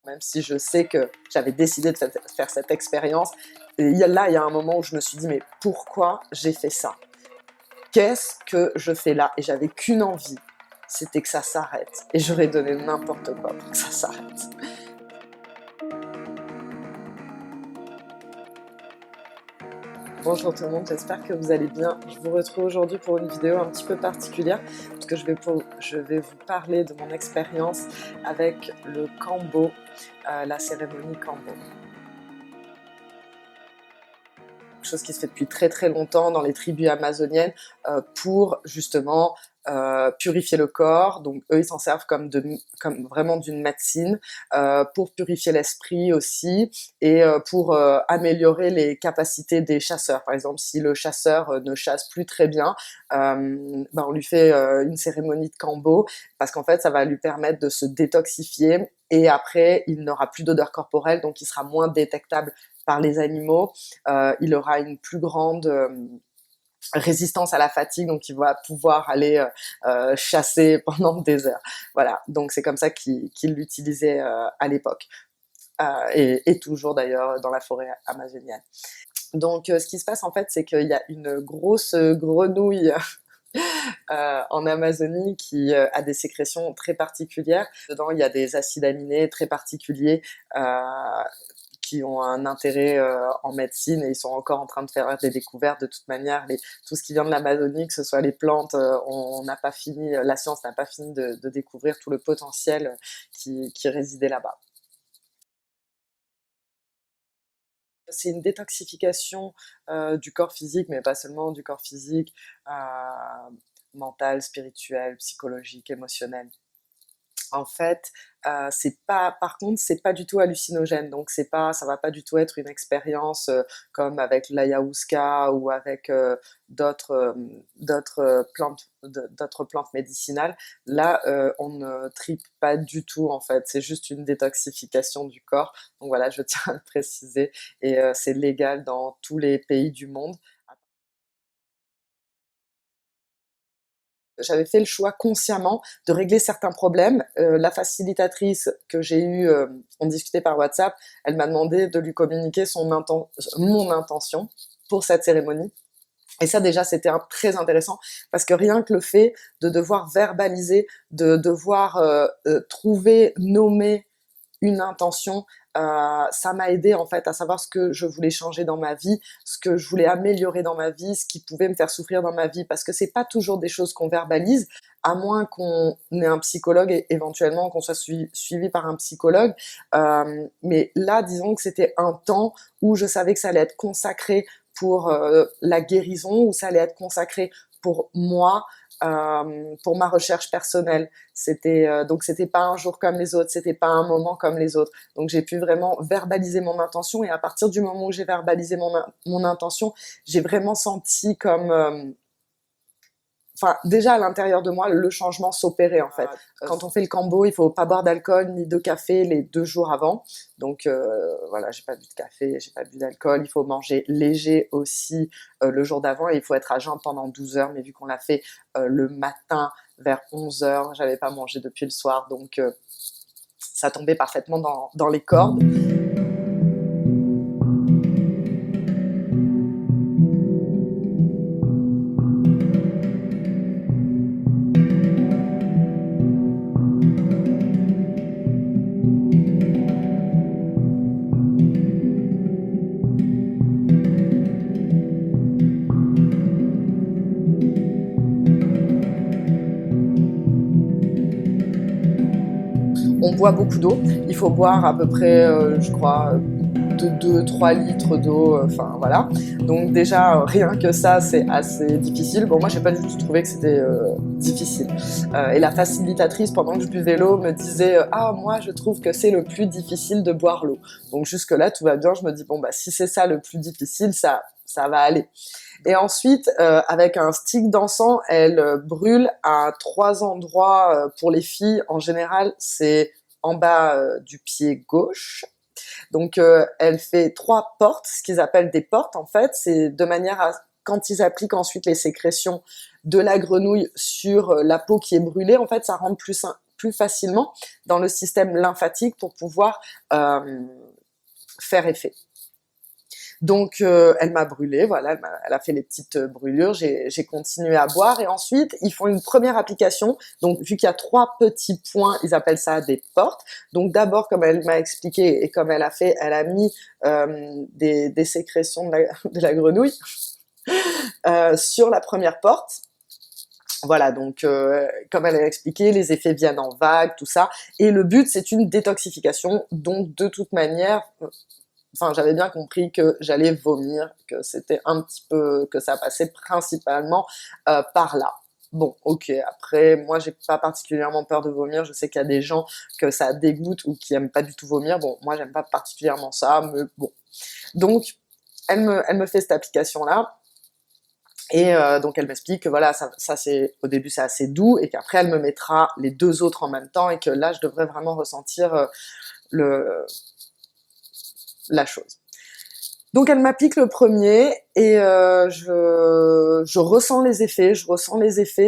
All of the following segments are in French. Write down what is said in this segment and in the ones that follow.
même si je sais que j'avais décidé de faire cette expérience. Et il y a un moment où je me suis dit, mais pourquoi j'ai fait ça? Qu'est-ce que je fais là? Et j'avais qu'une envie, c'était que ça s'arrête. Et j'aurais donné n'importe quoi pour que ça s'arrête. Bonjour tout le monde, j'espère que vous allez bien. Je vous retrouve aujourd'hui pour une vidéo un petit peu particulière parce que je vais vous parler de mon expérience avec le Kambo, la cérémonie Kambo. Quelque chose qui se fait depuis très très longtemps dans les tribus amazoniennes pour justement purifier le corps. Donc eux ils s'en servent comme vraiment d'une médecine pour purifier l'esprit aussi et pour améliorer les capacités des chasseurs. Par exemple, si le chasseur ne chasse plus très bien, on lui fait une cérémonie de Kambo parce qu'en fait ça va lui permettre de se détoxifier et après il n'aura plus d'odeur corporelle, donc il sera moins détectable par les animaux, il aura une plus grande résistance à la fatigue, donc il va pouvoir aller chasser pendant des heures. Voilà, donc c'est comme ça qu'il l'utilisait à l'époque, et toujours d'ailleurs dans la forêt amazonienne. Donc ce qui se passe en fait, c'est qu'il y a une grosse grenouille en Amazonie qui a des sécrétions très particulières. Dedans, il y a des acides aminés très particuliers qui ont un intérêt en médecine et ils sont encore en train de faire des découvertes. De toute manière, tout ce qui vient de l'Amazonie, que ce soit les plantes, on n'a pas fini, la science n'a pas fini de découvrir tout le potentiel qui résidait là-bas. C'est une détoxification du corps physique, mais pas seulement du corps physique, mental, spirituel, psychologique, émotionnel. En fait, par contre, c'est pas du tout hallucinogène, donc ça va pas du tout être une expérience comme avec l'ayahuasca ou avec d'autres plantes médicinales. Là, on ne tripe pas du tout en fait, c'est juste une détoxification du corps. Donc voilà, je tiens à le préciser et c'est légal dans tous les pays du monde. J'avais fait le choix consciemment de régler certains problèmes. La facilitatrice que j'ai eue, on discutait par WhatsApp, elle m'a demandé de lui communiquer mon intention pour cette cérémonie. Et ça déjà c'était très intéressant parce que rien que le fait de devoir verbaliser, de devoir trouver, nommer une intention, ça m'a aidé en fait à savoir ce que je voulais changer dans ma vie, ce que je voulais améliorer dans ma vie, ce qui pouvait me faire souffrir dans ma vie, parce que c'est pas toujours des choses qu'on verbalise, à moins qu'on ait un psychologue et éventuellement qu'on soit suivi par un psychologue. Mais là, disons que c'était un temps où je savais que ça allait être consacré pour la guérison, où ça allait être consacré pour moi, pour ma recherche personnelle. Donc c'était pas un jour comme les autres, c'était pas un moment comme les autres. Donc j'ai pu vraiment verbaliser mon intention et à partir du moment où j'ai verbalisé mon intention, j'ai vraiment senti comme déjà à l'intérieur de moi, le changement s'opérait en fait. Quand on fait le Kambo, il faut pas boire d'alcool ni de café les 2 jours avant. Donc voilà, j'ai pas bu de café, j'ai pas bu d'alcool. Il faut manger léger aussi le jour d'avant et il faut être à jeun pendant 12 heures. Mais vu qu'on l'a fait le matin vers 11 heures, j'avais pas mangé depuis le soir, donc ça tombait parfaitement dans les cordes. On boit beaucoup d'eau, il faut boire à peu près, je crois, de 2-3 litres d'eau, enfin voilà. Donc déjà, rien que ça, c'est assez difficile. Bon, moi, j'ai pas du tout trouvé que c'était difficile. Et la facilitatrice, pendant que je buvais l'eau, me disait « Ah, moi, je trouve que c'est le plus difficile de boire l'eau. » Donc jusque-là, tout va bien. Je me dis « Bon, bah si c'est ça le plus difficile, ça va aller. » Et ensuite, avec un stick d'encens, elle brûle à 3 endroits pour les filles. En général, c'est en bas du pied gauche. Donc, elle fait 3 portes, ce qu'ils appellent des portes en fait. C'est de manière à, quand ils appliquent ensuite les sécrétions de la grenouille sur la peau qui est brûlée, en fait, ça rend plus facilement dans le système lymphatique pour pouvoir faire effet. Donc elle m'a brûlé, voilà, elle a fait les petites brûlures, j'ai continué à boire, et ensuite ils font une première application. Donc vu qu'il y a 3 petits points, ils appellent ça des portes. Donc d'abord, comme elle m'a expliqué et comme elle a fait, elle a mis des sécrétions de la grenouille sur la première porte. Voilà, donc comme elle a expliqué, les effets viennent en vagues, tout ça, et le but c'est une détoxification. Donc de toute manière, enfin, j'avais bien compris que j'allais vomir, que c'était un petit peu, que ça passait principalement par là. Bon, ok, après, moi j'ai pas particulièrement peur de vomir, je sais qu'il y a des gens que ça dégoûte ou qui aiment pas du tout vomir, bon, moi j'aime pas particulièrement ça, mais bon. Donc, elle me fait cette application-là, et donc elle m'explique que voilà, ça c'est, au début c'est assez doux, et qu'après elle me mettra les 2 autres en même temps, et que là je devrais vraiment ressentir la chose. Donc elle m'applique le premier, et je ressens les effets,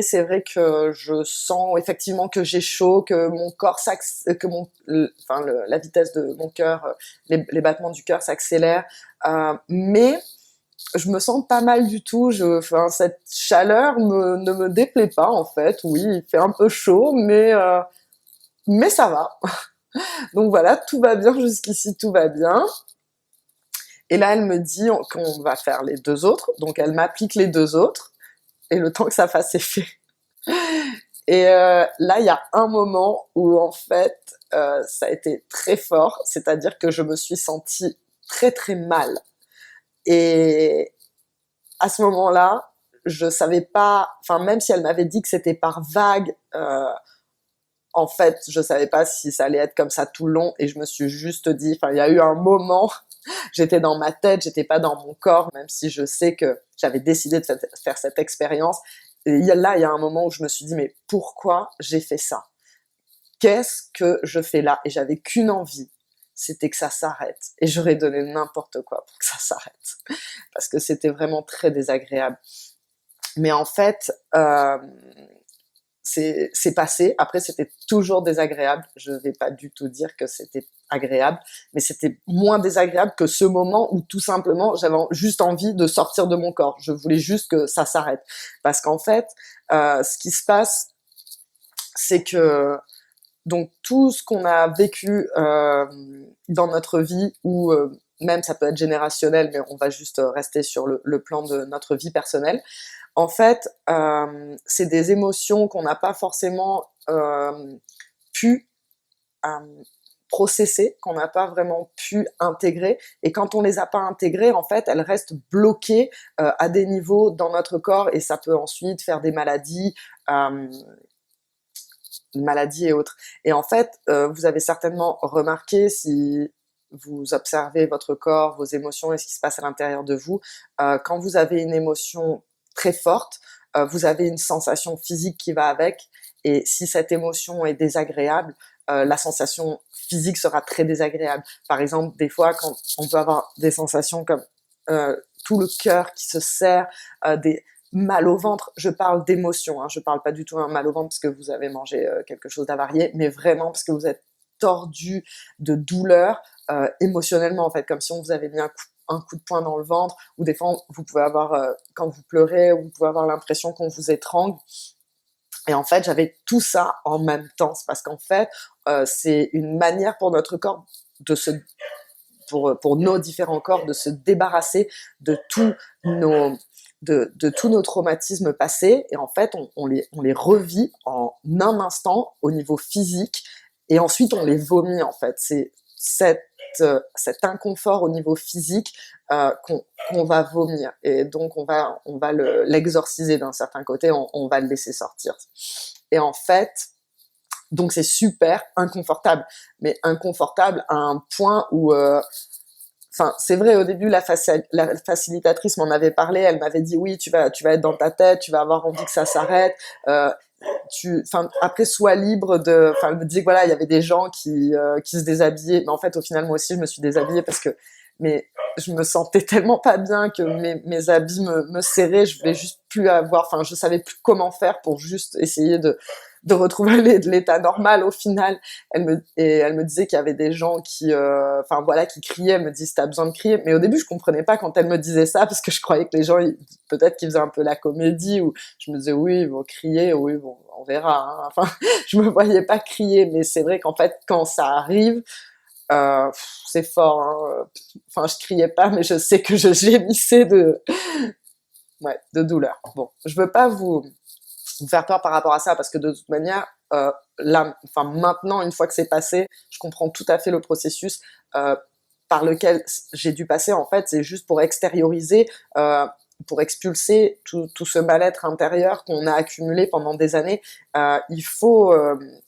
c'est vrai que je sens effectivement que j'ai chaud, que mon corps la vitesse de mon cœur, les battements du cœur s'accélèrent, mais je me sens pas mal du tout, enfin cette chaleur ne me déplaît pas en fait, oui, il fait un peu chaud, mais ça va. Donc voilà, tout va bien jusqu'ici, tout va bien. Et là, elle me dit qu'on va faire les 2 autres, donc elle m'applique les 2 autres, et le temps que ça fasse effet. Et là, il y a un moment où en fait, ça a été très fort, c'est-à-dire que je me suis sentie très très mal. Et à ce moment-là, je savais pas, enfin même si elle m'avait dit que c'était par vague, en fait, je savais pas si ça allait être comme ça tout le long, et je me suis juste dit, enfin il y a eu un moment, j'étais dans ma tête, j'étais pas dans mon corps, même si je sais que j'avais décidé de faire cette expérience. Et là, il y a un moment où je me suis dit, mais pourquoi j'ai fait ça? Qu'est-ce que je fais là? Et j'avais qu'une envie, c'était que ça s'arrête. Et j'aurais donné n'importe quoi pour que ça s'arrête. Parce que c'était vraiment très désagréable. Mais en fait, c'est passé. Après, c'était toujours désagréable. Je vais pas du tout dire que c'était agréable, mais c'était moins désagréable que ce moment où tout simplement j'avais juste envie de sortir de mon corps. Je voulais juste que ça s'arrête, parce qu'en fait, ce qui se passe, c'est que donc tout ce qu'on a vécu dans notre vie, ou même ça peut être générationnel, mais on va juste rester sur le plan de notre vie personnelle. En fait, c'est des émotions qu'on n'a pas forcément pu processer, qu'on n'a pas vraiment pu intégrer, et quand on les a pas intégrées, en fait, elles restent bloquées à des niveaux dans notre corps, et ça peut ensuite faire des maladies, et autres. Et en fait, vous avez certainement remarqué, si vous observez votre corps, vos émotions et ce qui se passe à l'intérieur de vous, quand vous avez une émotion très forte, vous avez une sensation physique qui va avec, et si cette émotion est désagréable, la sensation physique sera très désagréable. Par exemple, des fois, quand on peut avoir des sensations comme tout le cœur qui se serre, des mal au ventre, je parle d'émotion, hein, je parle pas du tout d'un mal au ventre parce que vous avez mangé quelque chose d'avarié, mais vraiment parce que vous êtes tordu de douleur émotionnellement, en fait, comme si on vous avait mis un coup de poing dans le ventre, ou des fois vous pouvez avoir, quand vous pleurez, vous pouvez avoir l'impression qu'on vous étrangle. Et en fait, j'avais tout ça en même temps. C'est parce qu'en fait, c'est une manière pour notre corps de pour nos différents corps, de se débarrasser de tous nos traumatismes passés. Et en fait, on les revit en un instant au niveau physique, et ensuite on les vomit, en fait. C'est cet inconfort au niveau physique qu'on va vomir, et donc on va l'exorciser d'un certain côté, on va le laisser sortir. Et en fait, donc c'est super inconfortable, mais inconfortable à un point où enfin, c'est vrai, au début, la facilitatrice m'en avait parlé, elle m'avait dit, oui, tu vas être dans ta tête, tu vas avoir envie que ça s'arrête, après, sois libre elle me disait que voilà, il y avait des gens qui se déshabillaient, mais en fait, au final, moi aussi, je me suis déshabillée parce que, mais je me sentais tellement pas bien que mes habits me serraient, je voulais juste plus avoir, enfin, je savais plus comment faire pour juste essayer de retrouver l'état normal au final. Elle me disait qu'il y avait des gens qui, enfin voilà, qui criaient. Elle me dit t'as besoin de crier. Mais au début, je comprenais pas quand elle me disait ça parce que je croyais que les gens, peut-être qu'ils faisaient un peu la comédie ou je me disais oui, ils vont crier, oui, bon, on verra. Hein. Enfin, je me voyais pas crier, mais c'est vrai qu'en fait, quand ça arrive, c'est fort. Hein. Enfin, je criais pas, mais je sais que je gémissais ouais, de douleur. Bon, je veux pas vous faire peur par rapport à ça parce que de toute manière, là, enfin maintenant, une fois que c'est passé, je comprends tout à fait le processus par lequel j'ai dû passer. En fait, c'est juste pour extérioriser, pour expulser tout ce mal-être intérieur qu'on a accumulé pendant des années. Il faut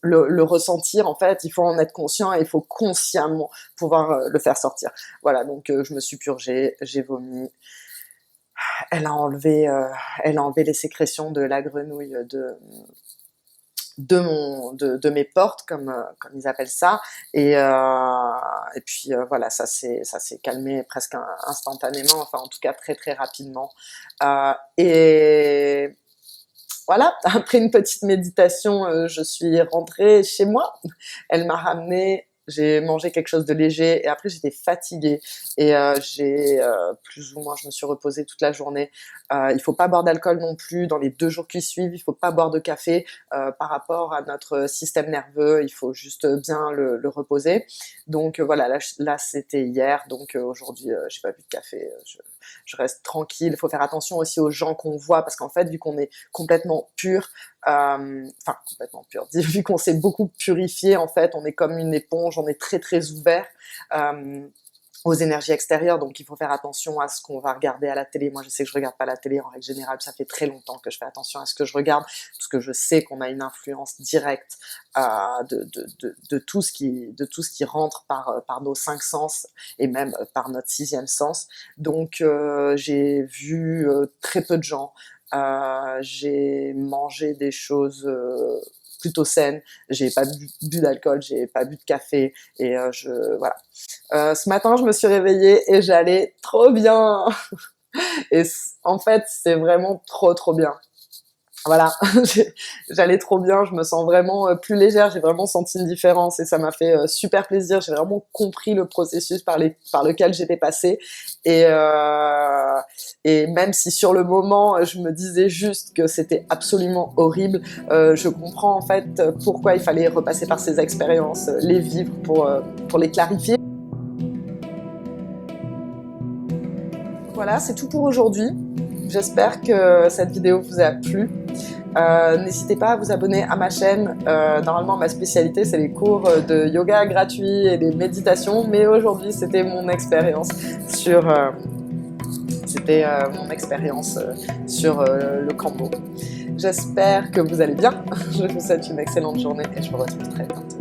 le ressentir, en fait, il faut en être conscient et il faut consciemment pouvoir le faire sortir. Voilà, donc je me suis purgée, j'ai vomi. Elle a enlevé les sécrétions de la grenouille de mes portes, comme ils appellent ça, et puis voilà, ça s'est calmé presque instantanément, enfin en tout cas très très rapidement. Et voilà, après une petite méditation, je suis rentrée chez moi. Elle m'a ramené, j'ai mangé quelque chose de léger et après j'étais fatiguée et j'ai plus ou moins, je me suis reposée toute la journée. Il faut pas boire d'alcool non plus dans les 2 jours qui suivent, il faut pas boire de café par rapport à notre système nerveux, il faut juste bien le reposer. Donc voilà, là c'était hier, donc aujourd'hui j'ai pas bu de café, je reste tranquille. Il faut faire attention aussi aux gens qu'on voit parce qu'en fait vu qu'on est complètement pur, enfin complètement pur, vu qu'on s'est beaucoup purifié, en fait on est comme une éponge, on est très très ouvert aux énergies extérieures, donc il faut faire attention à ce qu'on va regarder à la télé. Moi je sais que je regarde pas la télé en règle générale, ça fait très longtemps que je fais attention à ce que je regarde, parce que je sais qu'on a une influence directe de tout ce qui rentre par nos 5 sens et même par notre 6e sens. Donc j'ai vu très peu de gens, j'ai mangé des choses plutôt saines, j'ai pas bu d'alcool, j'ai pas bu de café et voilà. Ce matin, je me suis réveillée et j'allais trop bien. Et en fait, c'est vraiment trop trop bien. Voilà, j'allais trop bien, je me sens vraiment plus légère, j'ai vraiment senti une différence et ça m'a fait super plaisir. J'ai vraiment compris le processus par lequel j'étais passée et même si sur le moment je me disais juste que c'était absolument horrible, je comprends en fait pourquoi il fallait repasser par ces expériences, les vivre pour les clarifier. Voilà, c'est tout pour aujourd'hui. J'espère que cette vidéo vous a plu. N'hésitez pas à vous abonner à ma chaîne. Normalement, ma spécialité, c'est les cours de yoga gratuits et les méditations. Mais aujourd'hui, c'était mon expérience sur, le Kambo. J'espère que vous allez bien. Je vous souhaite une excellente journée et je vous retrouve très bientôt.